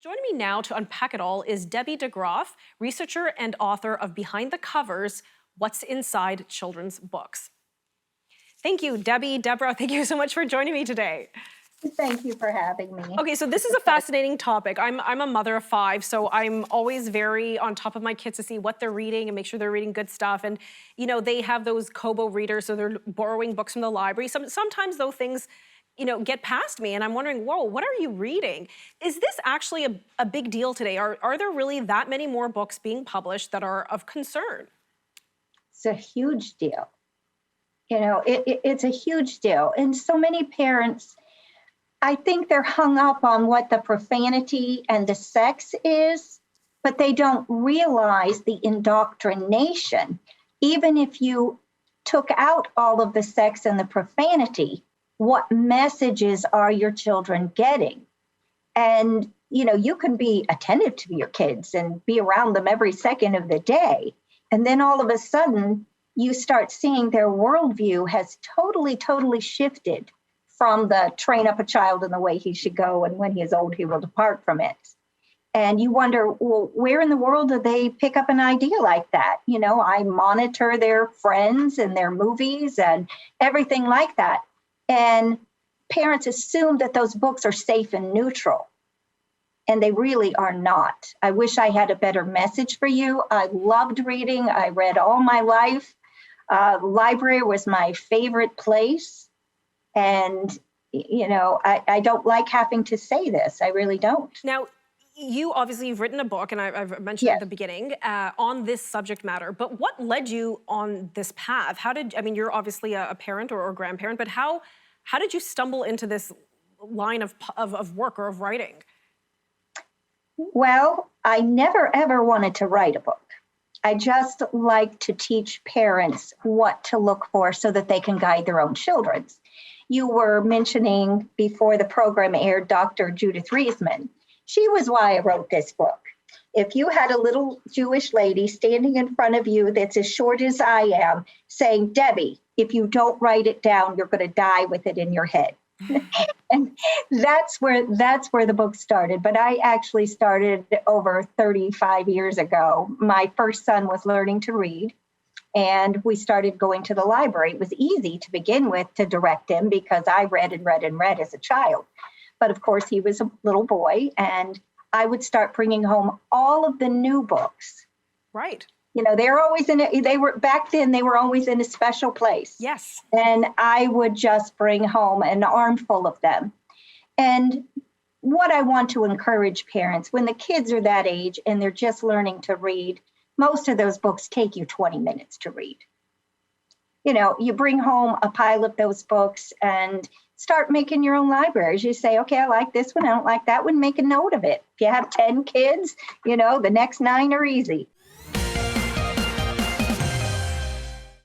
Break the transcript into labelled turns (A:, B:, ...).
A: Joining me now to unpack it all is Debbie Degroff, researcher and author of Behind the Covers, What's Inside Children's Books. Thank you, Debbie, Deborah, thank you so much for joining me today.
B: Thank you for having me.
A: Okay, so this is a fascinating topic. I'm a mother of 5, so I'm always very on top of my kids to see what they're reading and make sure they're reading good stuff. And, you know, they have those Kobo readers, so they're borrowing books from the library. Sometimes, though, things, get past me, and I'm wondering, whoa, what are you reading? Is this actually a big deal today? Are there really that many more books being published that are of concern?
B: It's a huge deal. It's a huge deal. And so many parents, I think they're hung up on what the profanity and the sex is, but they don't realize the indoctrination. Even if you took out all of the sex and the profanity, what messages are your children getting? And, you can be attentive to your kids and be around them every second of the day. And then all of a sudden, you start seeing their worldview has totally shifted from the train up a child in the way he should go, and when he is old, he will depart from it. And you wonder, well, where in the world do they pick up an idea like that? I monitor their friends and their movies and everything like that. And parents assume that those books are safe and neutral, and they really are not. I wish I had a better message for you. I loved reading. I read all my life. Library was my favorite place. And, I don't like having to say this. I really don't.
A: Now, you've written a book, and I've mentioned at the beginning, on this subject matter. But what led you on this path? You're obviously a parent or a grandparent, but how did you stumble into this line of work or of writing?
B: Well, I never, ever wanted to write a book. I just like to teach parents what to look for so that they can guide their own children. You were mentioning before the program aired Dr. Judith Reisman. She was why I wrote this book. If you had a little Jewish lady standing in front of you that's as short as I am saying, Debbie, if you don't write it down, you're going to die with it in your head. And that's where the book started. But I actually started over 35 years ago. My first son was learning to read, and we started going to the library. It was easy to begin with to direct him because I read and read and read as a child. But of course, he was a little boy, and I would start bringing home all of the new books.
A: Right.
B: They were always in a special place.
A: Yes.
B: And I would just bring home an armful of them. And what I want to encourage parents, when the kids are that age and they're just learning to read, most of those books take you 20 minutes to read. You bring home a pile of those books and start making your own libraries. You say, okay, I like this one, I don't like that one, make a note of it. If you have 10 kids, the next 9 are easy.